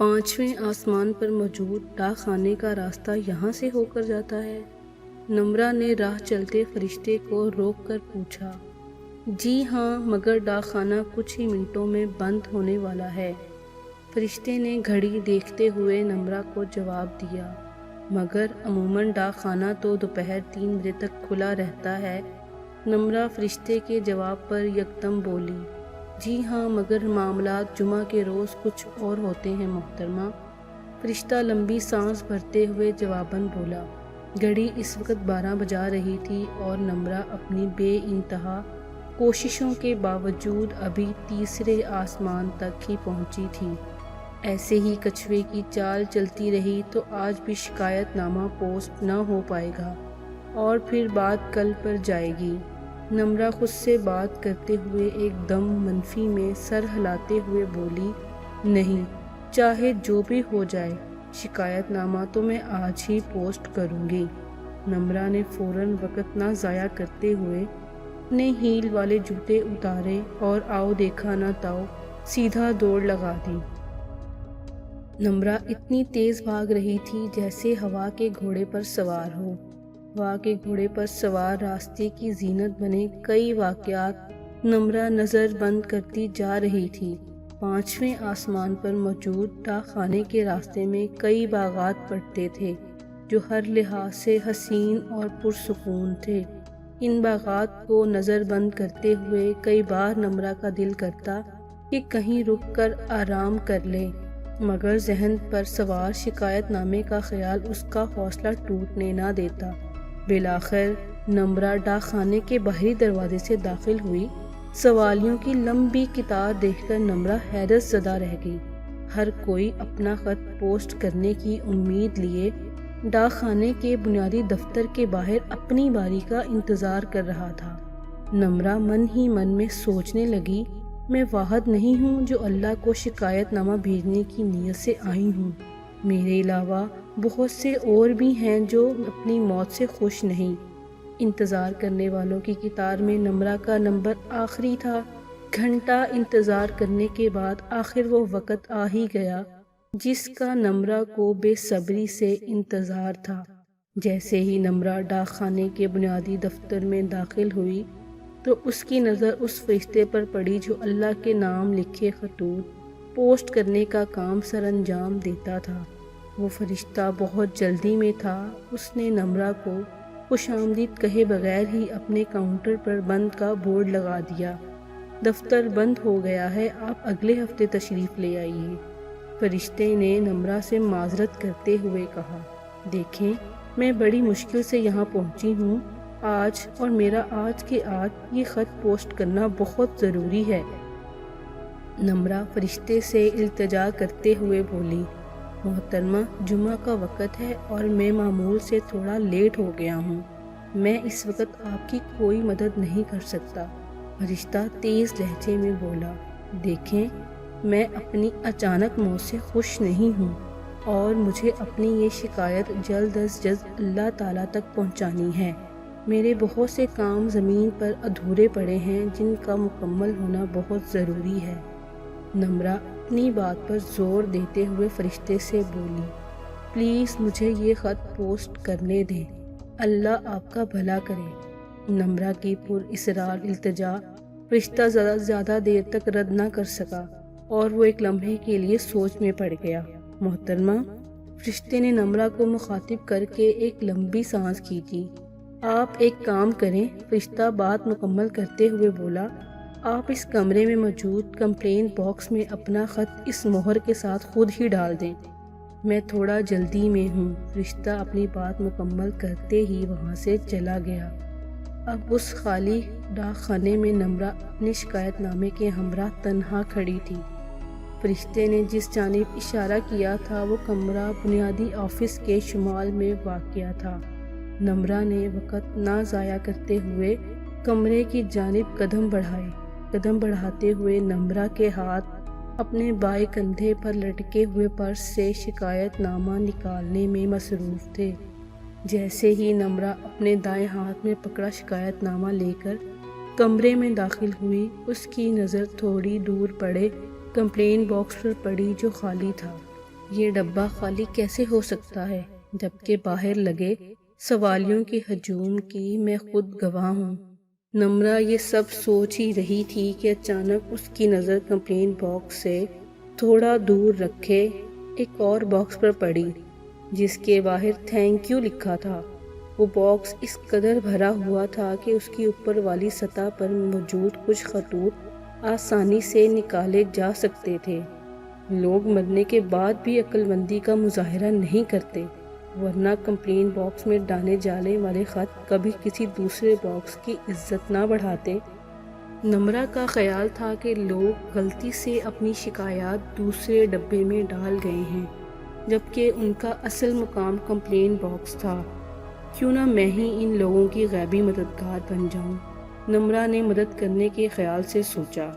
5ویں آسمان پر موجود ڈاک خانے کا راستہ یہاں سے ہو کر جاتا ہے؟ نمرا نے راہ چلتے فرشتے کو روک کر پوچھا۔ جی ہاں، مگر ڈاک خانہ کچھ ہی منٹوں میں بند ہونے والا ہے۔ فرشتے نے گھڑی دیکھتے ہوئے نمرا کو جواب دیا۔ مگر عموماً ڈاک خانہ تو دوپہر 3 بجے تک کھلا رہتا ہے۔ نمرا فرشتے کے جواب پر یکدم بولی، جی ہاں، مگر معاملات جمعہ کے روز کچھ اور ہوتے ہیں محترمہ۔ فرشتہ لمبی سانس بھرتے ہوئے جواباً بولا۔ گھڑی اس وقت 12 بجا رہی تھی اور نمرا اپنی بے انتہا کوششوں کے باوجود ابھی تیسرے آسمان تک ہی پہنچی تھی۔ ایسے ہی کچھوے کی چال چلتی رہی تو آج بھی شکایت نامہ پوسٹ نہ ہو پائے گا اور پھر بات کل پر جائے گی۔ نمرا خود سے بات کرتے ہوئے ایک دم منفی میں سر ہلاتے ہوئے بولی، نہیں، چاہے جو بھی ہو جائے، شکایت نامہ تو میں آج ہی پوسٹ کروں گی۔ نمرا نے فوراً وقت نہ ضائع کرتے ہوئے اپنے ہیل والے جوتے اتارے اور آؤ دیکھا نہ تاؤ سیدھا دوڑ لگا دی۔ نمرا اتنی تیز بھاگ رہی تھی جیسے ہوا کے گھوڑے پر سوار ہو۔ ہوا کے گھوڑے پر سوار راستے کی زینت بنے کئی واقعات نمرا نظر بند کرتی جا رہی تھی۔ 5ویں آسمان پر موجود ڈاک خانے کے راستے میں کئی باغات پڑتے تھے جو ہر لحاظ سے حسین اور پرسکون تھے۔ ان باغات کو نظر بند کرتے ہوئے کئی بار نمرا کا دل کرتا کہ کہیں رک کر آرام کر لے، مگر ذہن پر سوار شکایت نامے کا خیال اس کا حوصلہ ٹوٹنے نہ دیتا۔ بالآخر نمرا ڈاک خانے کے باہری دروازے سے داخل ہوئی۔ سوالیوں کی لمبی قطار دیکھ کر نمرا حیرت زدہ رہ گئی۔ ہر کوئی اپنا خط پوسٹ کرنے کی امید لیے ڈاک خانے کے بنیادی دفتر کے باہر اپنی باری کا انتظار کر رہا تھا۔ نمرا من ہی من میں سوچنے لگی، میں واحد نہیں ہوں جو اللہ کو شکایت نامہ بھیجنے کی نیت سے آئی ہوں۔ میرے علاوہ بہت سے اور بھی ہیں جو اپنی موت سے خوش نہیں۔ انتظار کرنے والوں کی قطار میں نمرا کا نمبر آخری تھا۔ گھنٹہ انتظار کرنے کے بعد آخر وہ وقت آ ہی گیا جس کا نمرا کو بے صبری سے انتظار تھا۔ جیسے ہی نمرا ڈاک خانے کے بنیادی دفتر میں داخل ہوئی تو اس کی نظر اس فرشتے پر پڑی جو اللہ کے نام لکھے خطوط پوسٹ کرنے کا کام سر انجام دیتا تھا۔ وہ فرشتہ بہت جلدی میں تھا۔ اس نے نمرا کو خوش آمدید کہے بغیر ہی اپنے کاؤنٹر پر بند کا بورڈ لگا دیا۔ دفتر بند ہو گیا ہے، آپ اگلے ہفتے تشریف لے آئیے۔ فرشتے نے نمرا سے معذرت کرتے ہوئے کہا، دیکھیں، میں بڑی مشکل سے یہاں پہنچی ہوں آج، اور میرا آج کے آج یہ خط پوسٹ کرنا بہت ضروری ہے۔ نمرا فرشتے سے التجا کرتے ہوئے بولی، محترمہ، جمعہ کا وقت ہے اور میں معمول سے تھوڑا لیٹ ہو گیا ہوں۔ میں اس وقت آپ کی کوئی مدد نہیں کر سکتا۔ فرشتہ تیز لہجے میں بولا، دیکھیں، میں اپنی اچانک موت سے خوش نہیں ہوں اور مجھے اپنی یہ شکایت جلد از جلد اللہ تعالیٰ تک پہنچانی ہے۔ میرے بہت سے کام زمین پر ادھورے پڑے ہیں جن کا مکمل ہونا بہت ضروری ہے۔ نمرا اپنی بات پر زور دیتے ہوئے فرشتے سے بولی، پلیز مجھے یہ خط پوسٹ کرنے دیں، اللہ آپ کا بھلا کرے۔ نمرا کی پر اصرار التجا فرشتہ زیادہ دیر تک رد نہ کر سکا اور وہ ایک لمحے کے لیے سوچ میں پڑ گیا۔ محترمہ، فرشتے نے نمرا کو مخاطب کر کے ایک لمبی سانس کھینچی۔ آپ ایک کام کریں، فرشتہ بات مکمل کرتے ہوئے بولا، آپ اس کمرے میں موجود کمپلین باکس میں اپنا خط اس مہر کے ساتھ خود ہی ڈال دیں۔ میں تھوڑا جلدی میں ہوں۔ فرشتہ اپنی بات مکمل کرتے ہی وہاں سے چلا گیا۔ اب اس خالی ڈاک خانے میں نمرا اپنے شکایت نامے کے ہمراہ تنہا کھڑی تھی۔ فرشتے نے جس جانب اشارہ کیا تھا وہ کمرہ بنیادی آفس کے شمال میں واقع تھا۔ نمرا نے وقت نہ ضائع کرتے ہوئے کمرے کی جانب قدم بڑھائے۔ قدم بڑھاتے ہوئے نمرا کے ہاتھ اپنے بائیں کندھے پر لٹکے ہوئے پرس سے شکایت نامہ نکالنے میں مصروف تھے۔ جیسے ہی نمرا اپنے دائیں ہاتھ میں پکڑا شکایت نامہ لے کر کمرے میں داخل ہوئی، اس کی نظر تھوڑی دور پڑے کمپلین باکس پر پڑی جو خالی تھا۔ یہ ڈبہ خالی کیسے ہو سکتا ہے جبکہ باہر لگے سوالیوں کے ہجوم کی میں خود گواہ ہوں۔ نمرا یہ سب سوچ ہی رہی تھی کہ اچانک اس کی نظر کمپلین باکس سے تھوڑا دور رکھے ایک اور باکس پر پڑی جس کے باہر تھینک یو لکھا تھا۔ وہ باکس اس قدر بھرا ہوا تھا کہ اس کی اوپر والی سطح پر موجود کچھ خطوط آسانی سے نکالے جا سکتے تھے۔ لوگ مرنے کے بعد بھی عقل مندی کا مظاہرہ نہیں کرتے، ورنہ کمپلین باکس میں ڈالے جانے والے خط کبھی کسی دوسرے باکس کی عزت نہ بڑھاتے۔ نمرا کا خیال تھا کہ لوگ غلطی سے اپنی شکایات دوسرے ڈبے میں ڈال گئے ہیں، جبکہ ان کا اصل مقام کمپلین باکس تھا۔ کیوں نہ میں ہی ان لوگوں کی غیبی مددگار بن جاؤں، نمرا نے مدد کرنے کے خیال سے سوچا۔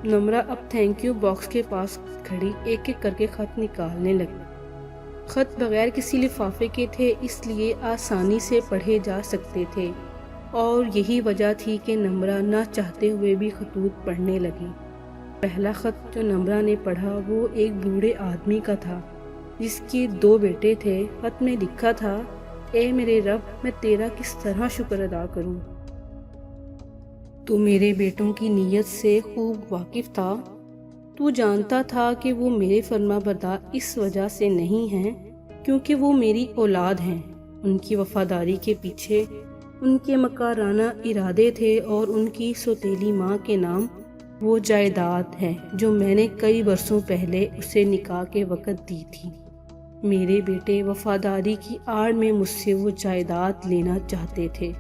نمرا اب تھینک یو باکس کے پاس کھڑی ایک ایک کر کے خط نکالنے لگی۔ خط بغیر کسی لفافے کے تھے، اس لیے آسانی سے پڑھے جا سکتے تھے، اور یہی وجہ تھی کہ نمرا نہ چاہتے ہوئے بھی خطوط پڑھنے لگی۔ پہلا خط جو نمرا نے پڑھا وہ ایک بوڑھے آدمی کا تھا جس کے 2 بیٹے تھے۔ خط میں لکھا تھا، اے میرے رب، میں تیرا کس طرح شکر ادا کروں؟ تو میرے بیٹوں کی نیت سے خوب واقف تھا۔ تو جانتا تھا کہ وہ میرے فرما بردار اس وجہ سے نہیں ہیں کیونکہ وہ میری اولاد ہیں۔ ان کی وفاداری کے پیچھے ان کے مکارانہ ارادے تھے اور ان کی سوتیلی ماں کے نام وہ جائیداد ہے جو میں نے کئی برسوں پہلے اسے نکاح کے وقت دی تھی۔ میرے بیٹے وفاداری کی آڑ میں مجھ سے وہ جائیداد لینا چاہتے تھے۔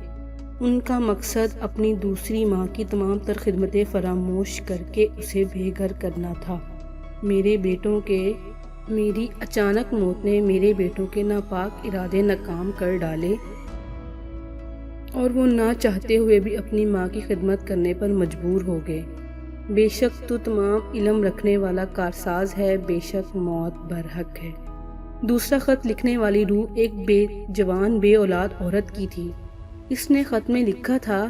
ان کا مقصد اپنی دوسری ماں کی تمام تر خدمتیں فراموش کر کے اسے بے گھر کرنا تھا۔ میری اچانک موت نے میرے بیٹوں کے ناپاک ارادے ناکام کر ڈالے اور وہ نہ چاہتے ہوئے بھی اپنی ماں کی خدمت کرنے پر مجبور ہو گئے۔ بے شک تو تمام علم رکھنے والا کارساز ہے، بے شک موت برحق ہے۔ دوسرا خط لکھنے والی روح ایک جوان بے اولاد عورت کی تھی۔ اس نے خط میں لکھا تھا،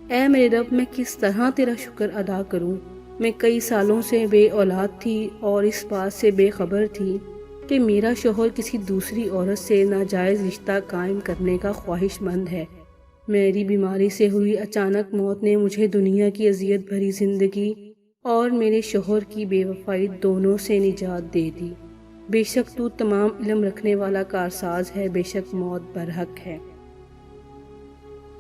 اے میرے رب، میں کس طرح تیرا شکر ادا کروں؟ میں کئی سالوں سے بے اولاد تھی اور اس بات سے بے خبر تھی کہ میرا شوہر کسی دوسری عورت سے ناجائز رشتہ قائم کرنے کا خواہش مند ہے۔ میری بیماری سے ہوئی اچانک موت نے مجھے دنیا کی اذیت بھری زندگی اور میرے شوہر کی بے وفائی دونوں سے نجات دے دی۔ بے شک تو تمام علم رکھنے والا کارساز ہے، بے شک موت برحق ہے۔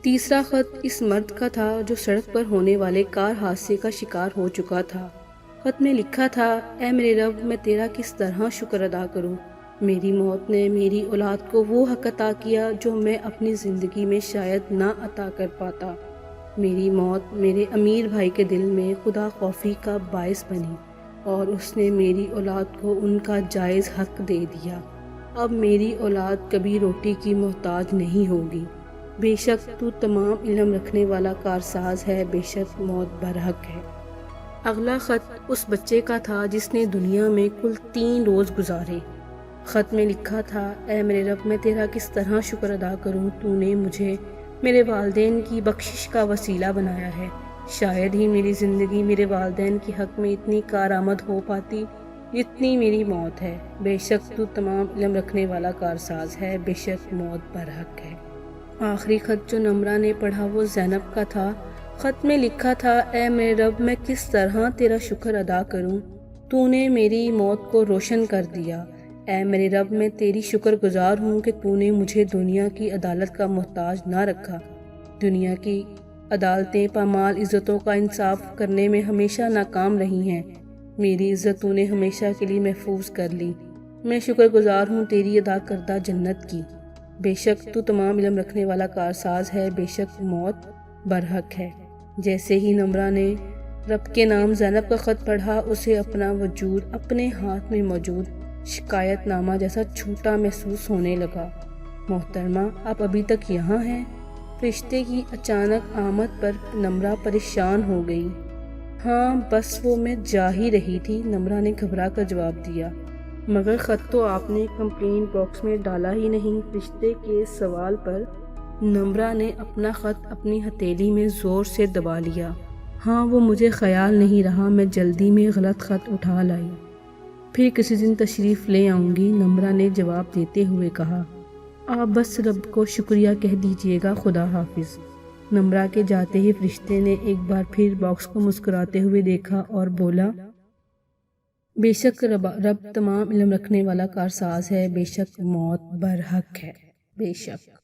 تیسرا خط اس مرد کا تھا جو سڑک پر ہونے والے کار حادثے کا شکار ہو چکا تھا۔ خط میں لکھا تھا، اے میرے رب، میں تیرا کس طرح شکر ادا کروں؟ میری موت نے میری اولاد کو وہ حق عطا کیا جو میں اپنی زندگی میں شاید نہ عطا کر پاتا۔ میری موت میرے امیر بھائی کے دل میں خدا خوفی کا باعث بنی اور اس نے میری اولاد کو ان کا جائز حق دے دیا۔ اب میری اولاد کبھی روٹی کی محتاج نہیں ہوگی۔ بے شک تو تمام علم رکھنے والا کارساز ہے، بے شک موت برحق ہے۔ اگلا خط اس بچے کا تھا جس نے دنیا میں کل 3 روز گزارے۔ خط میں لکھا تھا، اے میرے رب، میں تیرا کس طرح شکر ادا کروں؟ تو نے مجھے میرے والدین کی بخشش کا وسیلہ بنایا ہے۔ شاید ہی میری زندگی میرے والدین کے حق میں اتنی کارآمد ہو پاتی جتنی میری موت ہے۔ بے شک تو تمام علم رکھنے والا کارساز ہے، بے شک موت برحق ہے۔ آخری خط جو نمرا نے پڑھا وہ زینب کا تھا۔ خط میں لکھا تھا، اے میرے رب، میں کس طرح تیرا شکر ادا کروں؟ تو نے میری موت کو روشن کر دیا۔ اے میرے رب، میں تیری شکر گزار ہوں کہ تو نے مجھے دنیا کی عدالت کا محتاج نہ رکھا۔ دنیا کی عدالتیں پامال عزتوں کا انصاف کرنے میں ہمیشہ ناکام رہی ہیں۔ میری عزت تو نے ہمیشہ کے لیے محفوظ کر لی۔ میں شکر گزار ہوں تیری ادا کردہ جنت کی۔ بے شک تو تمام علم رکھنے والا کارساز ہے، بے شک موت برحق ہے۔ جیسے ہی نمرا نے رب کے نام زینب کا خط پڑھا، اسے اپنا وجود اپنے ہاتھ میں موجود شکایت نامہ جیسا چھوٹا محسوس ہونے لگا۔ محترمہ، آپ ابھی تک یہاں ہیں؟ فرشتے کی اچانک آمد پر نمرا پریشان ہو گئی۔ ہاں، بس وہ میں جا ہی رہی تھی، نمرا نے گھبرا کر جواب دیا۔ مگر خط تو آپ نے کمپلین باکس میں ڈالا ہی نہیں۔ فرشتے کے سوال پر نمرا نے اپنا خط اپنی ہتھیلی میں زور سے دبا لیا۔ ہاں، وہ مجھے خیال نہیں رہا، میں جلدی میں غلط خط اٹھا لائی۔ پھر کسی دن تشریف لے آؤں گی، نمرا نے جواب دیتے ہوئے کہا۔ آپ بس رب کو شکریہ کہہ دیجیے گا، خدا حافظ۔ نمرا کے جاتے ہی فرشتے نے ایک بار پھر باکس کو مسکراتے ہوئے دیکھا اور بولا، بے شک رب تمام علم رکھنے والا کارساز ہے، بے شک موت برحق ہے، بے شک۔